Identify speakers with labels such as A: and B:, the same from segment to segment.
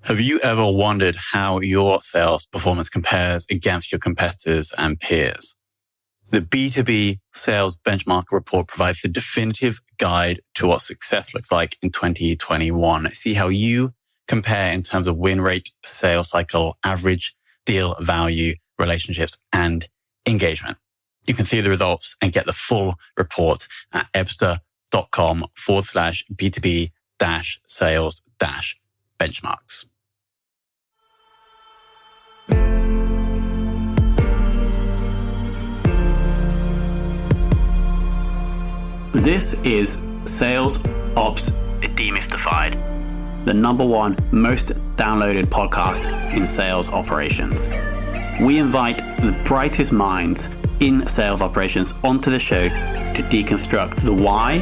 A: Have you ever wondered how your sales performance compares against your competitors and peers? The B2B Sales Benchmark Report provides the definitive guide to what success looks like in 2021. See how you compare in terms of win rate, sales cycle, average deal value, relationships, and engagement. You can see the results and get the full report at ebsta.com/B2B-sales-benchmarks. This is Sales Ops Demystified, the #1 most downloaded podcast in sales operations. We invite the brightest minds in sales operations onto the show to deconstruct the why,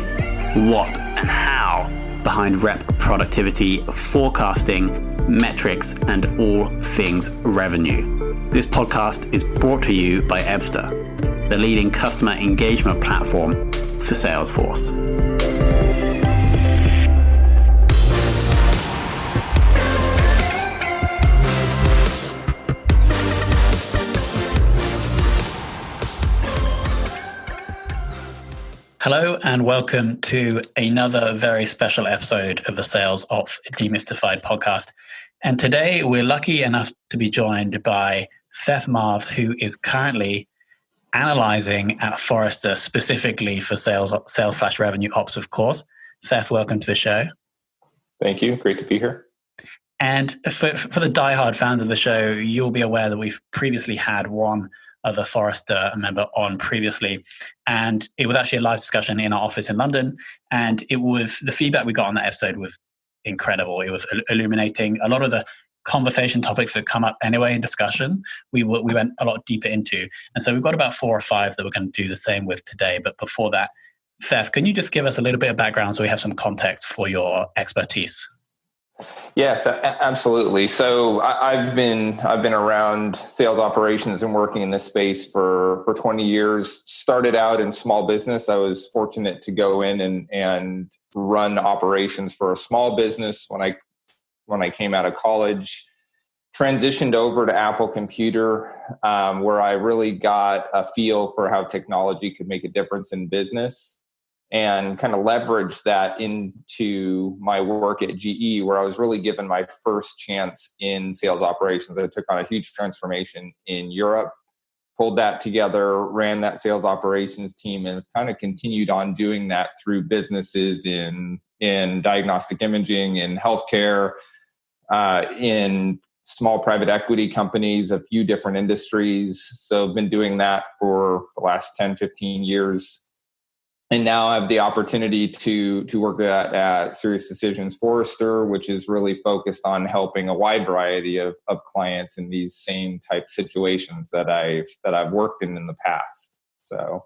A: what, and how behind rep productivity, forecasting, metrics, and all things revenue. This podcast is brought to you by Ebsta, the leading customer engagement platform for Salesforce. Hello and welcome to another very special episode of the Sales Ops Demystified podcast. And today we're lucky enough to be joined by Seth Marrs, who is currently analyzing at Forrester specifically for sales/revenue ops, of course. Seth, welcome to the show.
B: Thank you. Great to be here.
A: And for the diehard fans of the show, you'll be aware that we've previously had one other Forrester member on previously. And it was actually a live discussion in our office in London. And it was the feedback we got on that episode was incredible. It was illuminating. A lot of the conversation topics that come up anyway in discussion, we went a lot deeper into. And so we've got about 4 or 5 that we're going to do the same with today. But before that, Seth, can you just give us a little bit of background so we have some context for your expertise?
B: Yes, absolutely. So I've been around sales operations and working in this space for 20 years. Started out in small business. I was fortunate to go in and run operations for a small business when I came out of college. Transitioned over to Apple Computer, where I really got a feel for how technology could make a difference in business, and kind of leveraged that into my work at GE, where I was really given my first chance in sales operations. I took on a huge transformation in Europe, pulled that together, ran that sales operations team, and kind of continued on doing that through businesses in diagnostic imaging, in healthcare, in small private equity companies, a few different industries. So I've been doing that for the last 10, 15 years. And now I have the opportunity to work at SiriusDecisions Forrester, which is really focused on helping a wide variety of clients in these same type situations that I've worked in the past. So,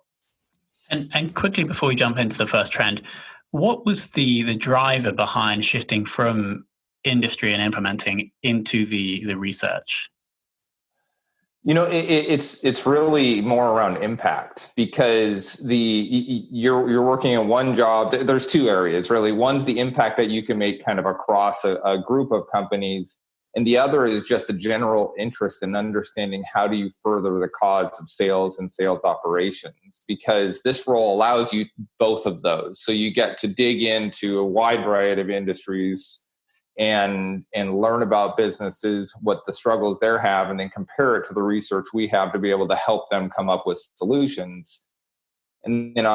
A: and quickly before we jump into the first trend, what was the driver behind shifting from industry and implementing into the research?
B: You know, it's really more around impact, because you're working in one job. There's 2 areas really. One's the impact that you can make kind of across a group of companies, and the other is just a general interest in understanding how do you further the cause of sales and sales operations, because this role allows you both of those. So you get to dig into a wide variety of industries and learn about businesses, what the struggles they have, and then compare it to the research we have to be able to help them come up with solutions. And then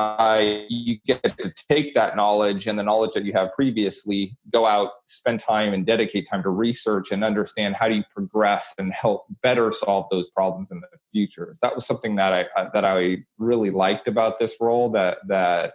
B: you get to take that knowledge and the knowledge that you have previously, go out, spend time and dedicate time to research and understand how do you progress and help better solve those problems in the future. So that was something that I really liked about this role that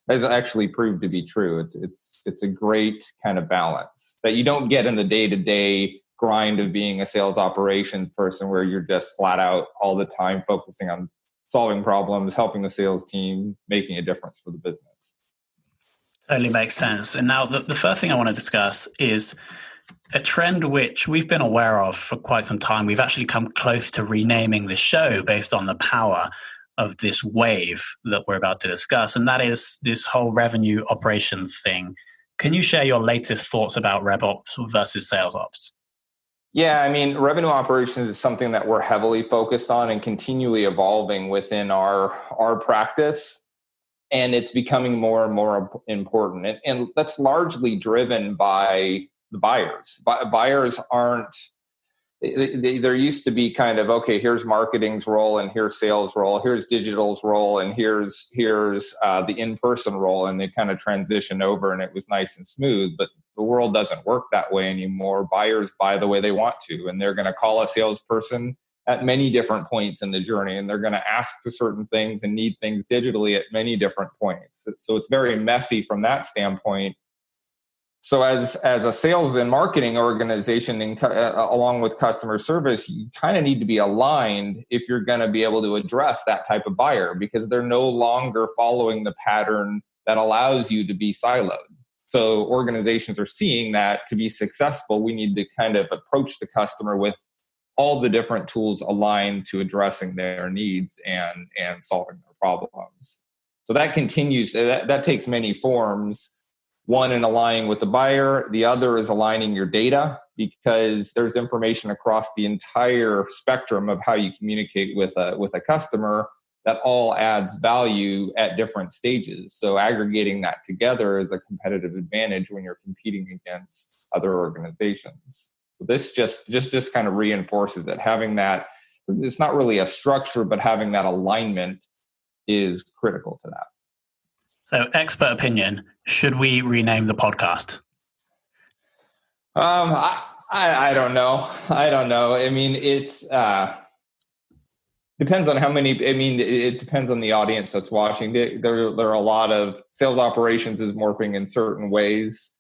B: has actually proved to be true. It's a great kind of balance that you don't get in the day-to-day grind of being a sales operations person, where you're just flat out all the time focusing on solving problems, helping the sales team, making a difference for the business.
A: Totally makes sense. And now the first thing I want to discuss is a trend which we've been aware of for quite some time. We've actually come close to renaming the show based on the power of this wave that we're about to discuss. And that is this whole revenue operations thing Can you share your latest thoughts about RevOps versus sales ops?
B: Yeah, I mean, revenue operations is something that we're heavily focused on and continually evolving within our practice. And it's becoming more and more important. And that's largely driven by the buyers. Buyers aren't, there used to be kind of, okay, here's marketing's role and here's sales role, here's digital's role, and here's the in-person role. And they kind of transition over and it was nice and smooth. But the world doesn't work that way anymore. Buyers buy the way they want to, and they're going to call a salesperson at many different points in the journey, and they're going to ask for certain things and need things digitally at many different points. So it's very messy from that standpoint. So as a sales and marketing organization, along with customer service, you kind of need to be aligned if you're going to be able to address that type of buyer, because they're no longer following the pattern that allows you to be siloed. So organizations are seeing that to be successful, we need to kind of approach the customer with all the different tools aligned to addressing their needs and solving their problems. So that continues, that takes many forms. One, in aligning with the buyer. The other is aligning your data, because there's information across the entire spectrum of how you communicate with a customer that all adds value at different stages. So aggregating that together is a competitive advantage when you're competing against other organizations. So this just kind of reinforces it. Having that, it's not really a structure, but having that alignment is critical to that.
A: So, expert opinion, should we rename the podcast?
B: I don't know. I mean, it's depends on how many. I mean, it depends on the audience that's watching. There are a lot of sales operations is morphing in certain ways.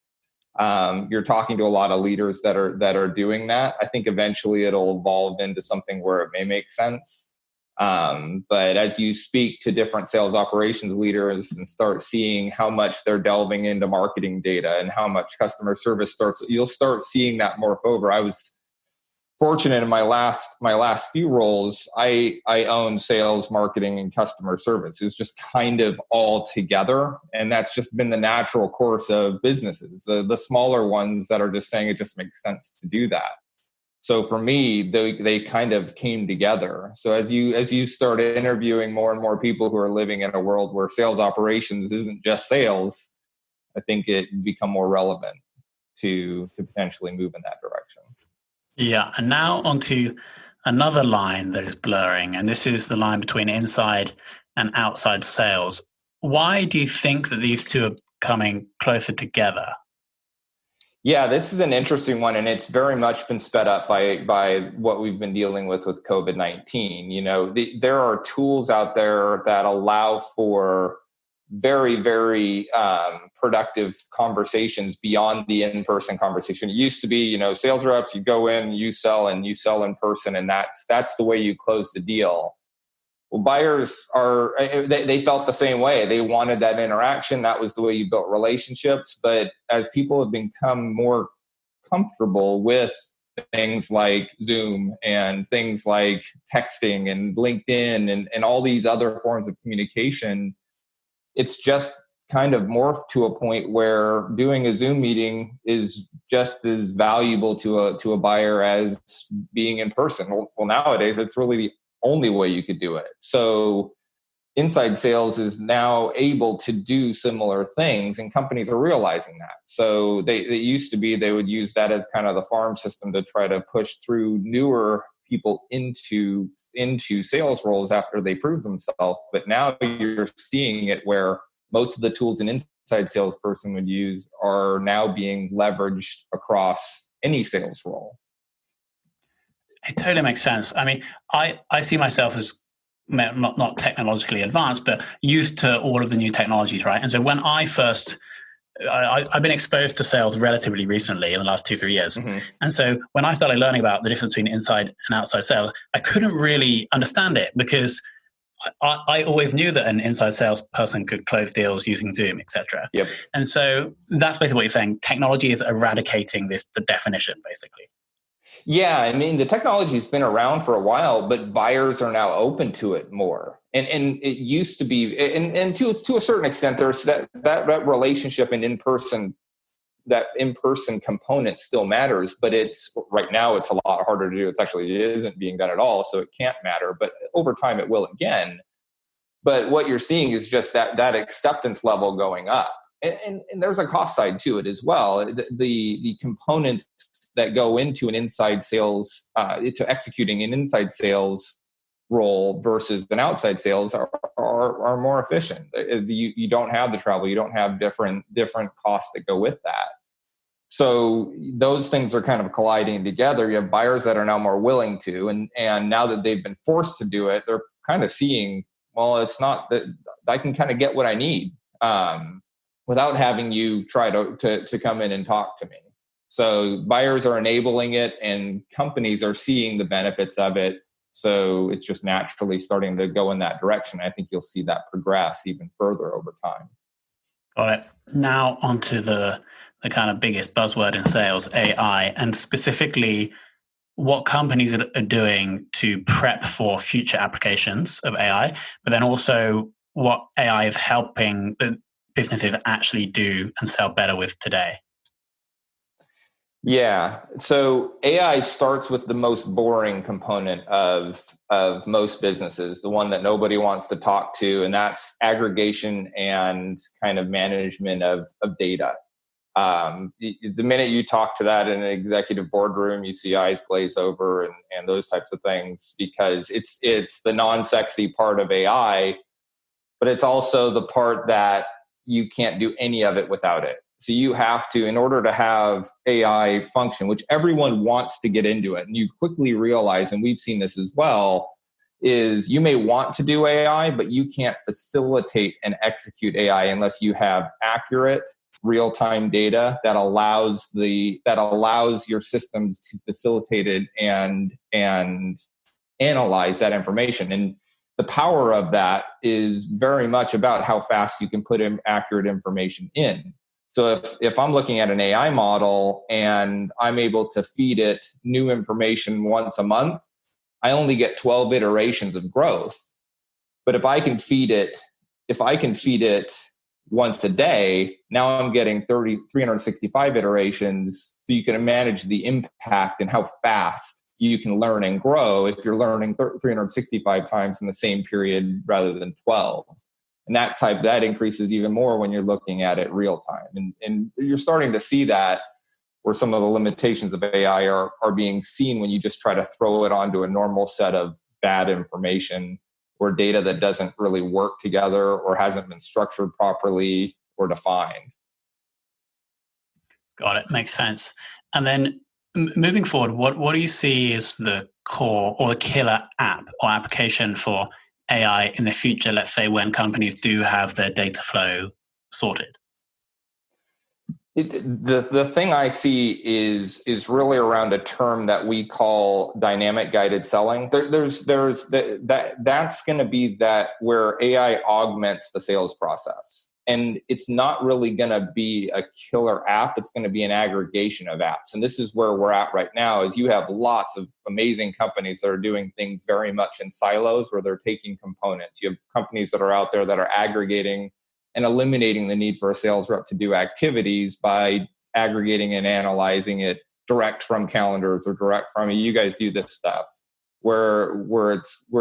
B: You're talking to a lot of leaders that are doing that. I think eventually it'll evolve into something where it may make sense. But as you speak to different sales operations leaders and start seeing how much they're delving into marketing data and how much customer service you'll start seeing that morph over. I was fortunate in my last few roles. I own sales, marketing, and customer service. It was just kind of all together. And that's just been the natural course of businesses. The smaller ones that are just saying it just makes sense to do that. So for me, they kind of came together. So as you start interviewing more and more people who are living in a world where sales operations isn't just sales, I think it become more relevant to potentially move in that direction.
A: Yeah, and now onto another line that is blurring, and this is the line between inside and outside sales. Why do you think that these two are coming closer together?
B: Yeah, this is an interesting one, and it's very much been sped up by what we've been dealing with COVID-19. You know, there are tools out there that allow for very, very productive conversations beyond the in-person conversation. It used to be, sales reps, you go in, you sell in person, and that's the way you close the deal. Well, buyers they felt the same way. They wanted that interaction. That was the way you built relationships. But as people have become more comfortable with things like Zoom and things like texting and LinkedIn and all these other forms of communication, it's just kind of morphed to a point where doing a Zoom meeting is just as valuable to a buyer as being in person. Well, nowadays, it's really the only way you could do it. So inside sales is now able to do similar things, and companies are realizing that. So they used to be, they would use that as kind of the farm system to try to push through newer people into sales roles after they prove themselves. But now you're seeing it where most of the tools an inside salesperson would use are now being leveraged across any sales role.
A: It totally makes sense. I mean, I see myself as not technologically advanced, but used to all of the new technologies, right? And so when I've been exposed to sales relatively recently in the last 2-3 years. Mm-hmm. And so when I started learning about the difference between inside and outside sales, I couldn't really understand it because I always knew that an inside salesperson could close deals using Zoom, etc.
B: Yep.
A: And so that's basically what you're saying. Technology is eradicating the definition, basically.
B: Yeah, I mean, the technology's been around for a while, but buyers are now open to it more. And it used to be, and to a certain extent, there's that relationship and in-person that in-person component still matters, but it's right now it's a lot harder to do. It isn't being done at all, so it can't matter. But over time, it will again. But what you're seeing is just that acceptance level going up, and there's a cost side to it as well. The components that go into an inside sales to executing an inside sales role versus an outside sales are more efficient. You don't have the travel, you don't have different costs that go with that. So those things are kind of colliding together. You have buyers that are now more willing to, and now that they've been forced to do it, they're kind of seeing, well, it's not that I can kind of get what I need without having you try to come in and talk to me. So buyers are enabling it, and companies are seeing the benefits of it. So it's just naturally starting to go in that direction. I think you'll see that progress even further over time.
A: Got it. Now onto the kind of biggest buzzword in sales, AI, and specifically what companies are doing to prep for future applications of AI, but then also what AI is helping the businesses actually do and sell better with today.
B: Yeah. So AI starts with the most boring component of most businesses, the one that nobody wants to talk to, and that's aggregation and kind of management of data. The minute you talk to that in an executive boardroom, you see eyes glaze over and those types of things, because it's the non-sexy part of AI, but it's also the part that you can't do any of it without it. So you have to, in order to have AI function, which everyone wants to get into it, and you quickly realize, and we've seen this as well, is you may want to do AI, but you can't facilitate and execute AI unless you have accurate real-time data that allows your systems to facilitate it and analyze that information. And the power of that is very much about how fast you can put in accurate information in. So if I'm looking at an AI model and I'm able to feed it new information once a month, I only get 12 iterations of growth. But if I can feed it once a day, now I'm getting 365 iterations. So you can manage the impact and how fast you can learn and grow if you're learning 365 times in the same period rather than 12. And that increases even more when you're looking at it real time. And you're starting to see that where some of the limitations of AI are being seen when you just try to throw it onto a normal set of bad information or data that doesn't really work together or hasn't been structured properly or defined.
A: Got it. Makes sense. And then moving forward, what do you see as the core or the killer app or application for AI in the future, let's say when companies do have their data flow sorted?
B: The thing I see is really around a term that we call dynamic guided selling. That's going to be that where AI augments the sales process. And it's not really going to be a killer app. It's going to be an aggregation of apps. And this is where we're at right now, is you have lots of amazing companies that are doing things very much in silos where they're taking components. You have companies that are out there that are aggregating and eliminating the need for a sales rep to do activities by aggregating and analyzing it direct from calendars or direct from, you guys do this stuff, where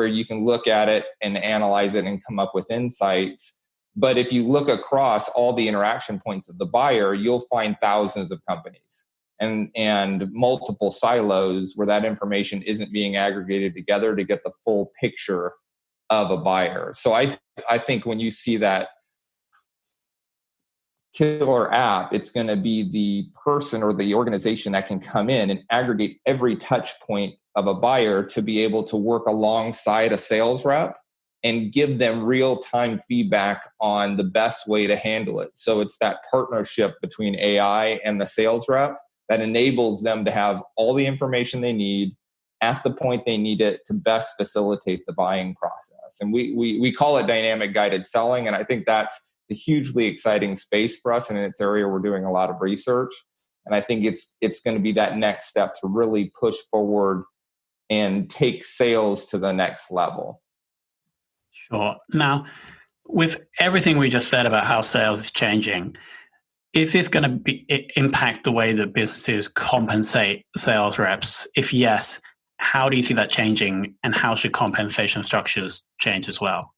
B: you can look at it and analyze it and come up with insights. But if you look across all the interaction points of the buyer, you'll find thousands of companies and multiple silos where that information isn't being aggregated together to get the full picture of a buyer. So I think when you see that killer app, it's going to be the person or the organization that can come in and aggregate every touch point of a buyer to be able to work alongside a sales rep and give them real-time feedback on the best way to handle it. So it's that partnership between AI and the sales rep that enables them to have all the information they need at the point they need it to best facilitate the buying process. And we call it dynamic guided selling, and I think that's a hugely exciting space for us, and it's an area we're doing a lot of research. And I think it's going to be that next step to really push forward and take sales to the next level.
A: Sure. Now, with everything we just said about how sales is changing, Is this going to impact the way that businesses compensate sales reps? If yes, how do you see that changing, and how should compensation structures change as well?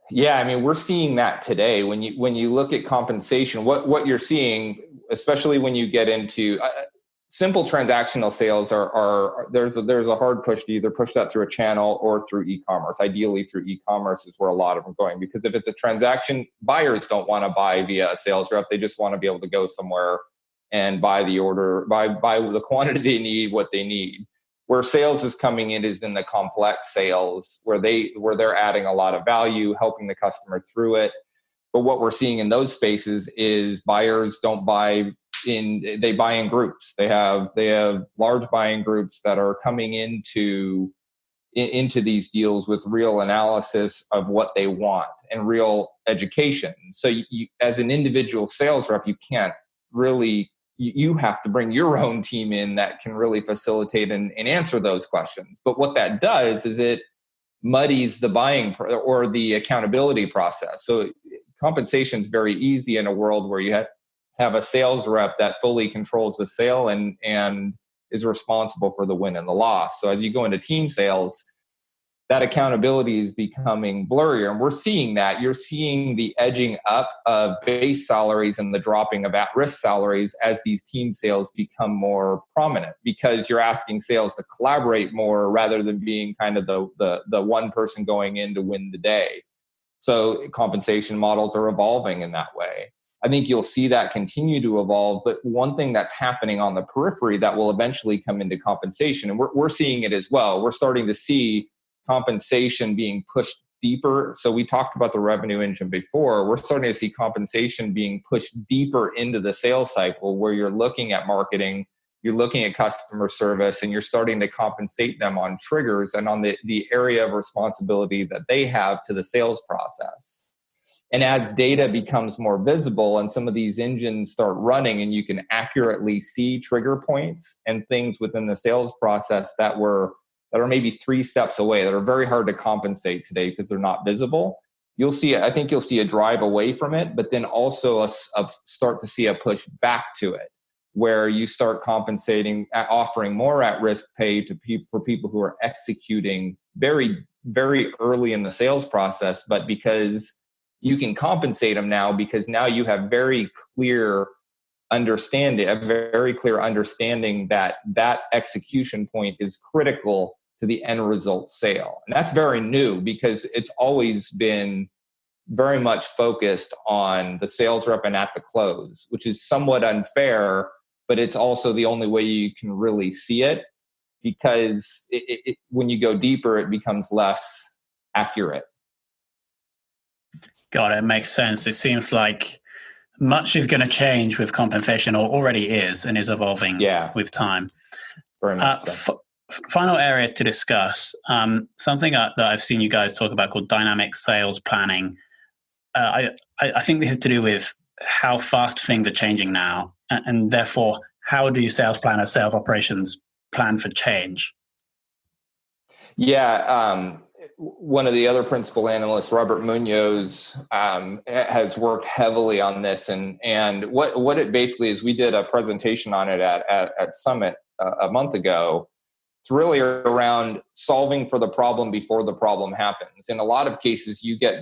B: Yeah, I mean, we're seeing that today. When you look at compensation, what you're seeing, especially when you get into simple transactional sales, there's a hard push to either push that through a channel or through e-commerce. Ideally, through e-commerce is where a lot of them are going, because if it's a transaction, buyers don't want to buy via a sales rep. They just want to be able to go somewhere and buy the order, buy the quantity they need, what they need. Where sales is coming in is in the complex sales, where they're adding a lot of value, helping the customer through it. But what we're seeing in those spaces is buyers don't buy they buy in groups. They have large buying groups that are coming into these deals with real analysis of what they want and real education. So you, as an individual sales rep, you can't really, you have to bring your own team in that can really facilitate and answer those questions. But what that does is it muddies the buying or the accountability process. So compensation is very easy in a world where you have a sales rep that fully controls the sale and is responsible for the win and the loss. So as you go into team sales, that accountability is becoming blurrier. And we're seeing that. You're seeing the edging up of base salaries and the dropping of at-risk salaries as these team sales become more prominent, because you're asking sales to collaborate more rather than being kind of the one person going in to win the day. So compensation models are evolving in that way. I think you'll see that continue to evolve. But one thing that's happening on the periphery that will eventually come into compensation, and we're seeing it as well. We're starting to see compensation being pushed deeper. So we talked about the revenue engine before. We're starting to see compensation being pushed deeper into the sales cycle, where you're looking at marketing, you're looking at customer service, and you're starting to compensate them on triggers and on the area of responsibility that they have to the sales process. And as data becomes more visible and some of these engines start running, and you can accurately see trigger points and things within the sales process that are maybe 3 steps away, that are very hard to compensate today because they're not visible, I think you'll see a drive away from it, but then also start to see a push back to it, where you start compensating, offering more at-risk pay for people who are executing very, very early in the sales process, but because you can compensate them now, because now you have a very clear understanding that execution point is critical to the end result sale. And that's very new, because it's always been very much focused on the sales rep and at the close, which is somewhat unfair, but it's also the only way you can really see it, because when you go deeper, it becomes less accurate.
A: Got it. Makes sense. It seems like much is going to change with compensation, or already is, and is evolving with time.
B: Very much so.
A: Final area to discuss, something that I've seen you guys talk about called dynamic sales planning. I think this is to do with how fast things are changing now, and therefore, how do sales planners, sales operations plan for change?
B: Yeah. One of the other principal analysts, Robert Munoz, has worked heavily on this. And what it basically is, we did a presentation on it at Summit a month ago. It's really around solving for the problem before the problem happens. In a lot of cases, you get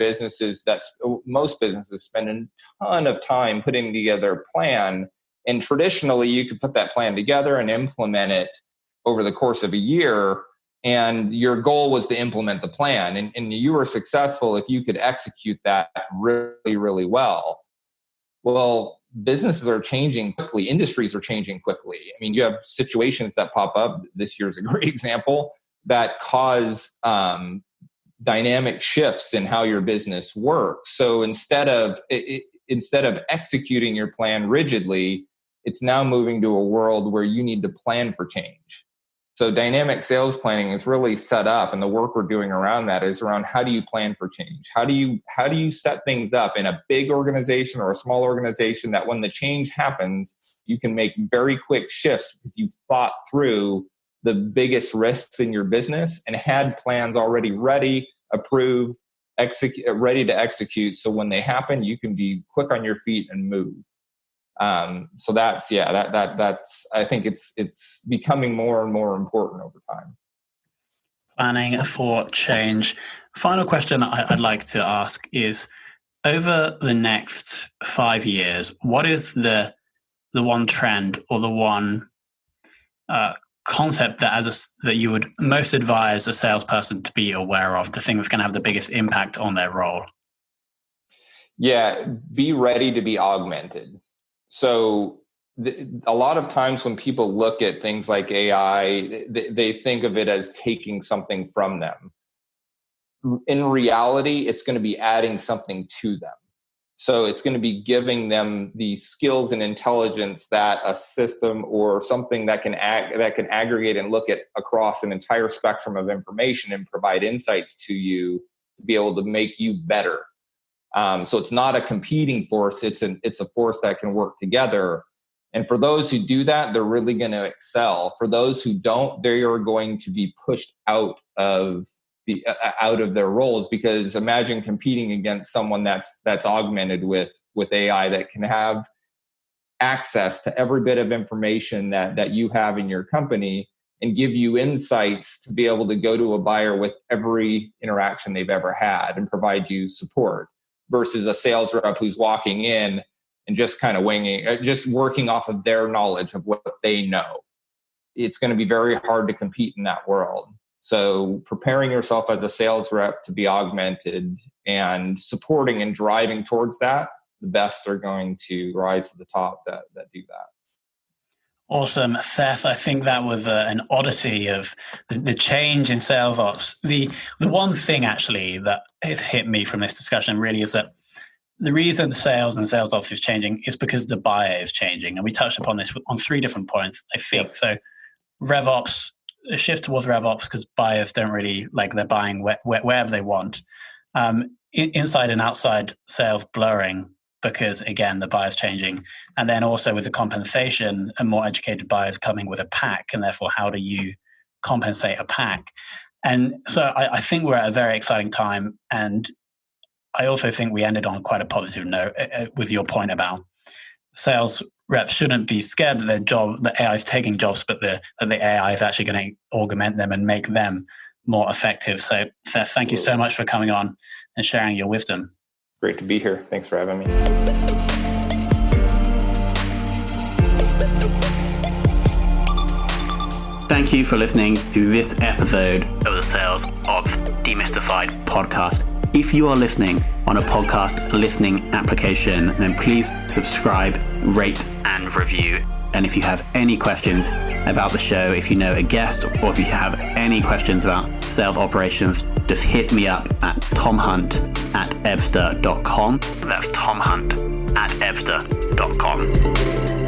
B: most businesses spend a ton of time putting together a plan. And traditionally, you could put that plan together and implement it over the course of a year. And your goal was to implement the plan. And you were successful if you could execute that really, really well. Well, businesses are changing quickly. Industries are changing quickly. I mean, you have situations that pop up. This year's a great example that cause dynamic shifts in how your business works. So instead of executing your plan rigidly, it's now moving to a world where you need to plan for change. So dynamic sales planning is really set up, and the work we're doing around that is around how do you plan for change? How do you set things up in a big organization or a small organization that when the change happens, you can make very quick shifts because you've thought through the biggest risks in your business and had plans already ready, approved, ready to execute. So when they happen, you can be quick on your feet and move. So that's I think it's becoming more and more important over time.
A: Planning for change. Final question I'd like to ask is, over the next 5 years, what is the one trend or the one concept that you would most advise a salesperson to be aware of, the thing that's going to have the biggest impact on their role?
B: Yeah, be ready to be augmented. So a lot of times when people look at things like AI, they think of it as taking something from them. In reality, it's going to be adding something to them. So it's going to be giving them the skills and intelligence that a system or something that can aggregate and look at across an entire spectrum of information and provide insights to you to be able to make you better. So it's not a competing force; it's a force that can work together. And for those who do that, they're really going to excel. For those who don't, they are going to be pushed out of their roles, because imagine competing against someone that's augmented with AI that can have access to every bit of information that you have in your company and give you insights to be able to go to a buyer with every interaction they've ever had and provide you support, versus a sales rep who's walking in and just kind of just working off of their knowledge of what they know. It's going to be very hard to compete in that world. So preparing yourself as a sales rep to be augmented and supporting and driving towards that, the best are going to rise to the top that do that.
A: Awesome. Seth, I think that was an odyssey of the change in sales ops. The one thing actually that has hit me from this discussion really is that the reason sales and sales ops is changing is because the buyer is changing. And we touched upon this on 3 different points, I think. Yep. So RevOps, a shift towards RevOps because buyers don't really, like, they're buying wherever they want. Inside and outside sales blurring because, again, the buyer's changing. And then also with the compensation, a more educated buyer's coming with a pack, and therefore how do you compensate a pack? And so I think we're at a very exciting time. And I also think we ended on quite a positive note with your point about sales reps shouldn't be scared that AI is taking jobs, but that the AI is actually going to augment them and make them more effective. So Seth, thank you so much for coming on and sharing your wisdom.
B: Great to be here. Thanks for having me.
A: Thank you for listening to this episode of the Sales Ops Demystified podcast. If you are listening on a podcast listening application, then please subscribe, rate, and review. And if you have any questions about the show, if you know a guest, or if you have any questions about sales operations, just hit me up at tomhunt@ebster.com. That's tomhunt@ebster.com.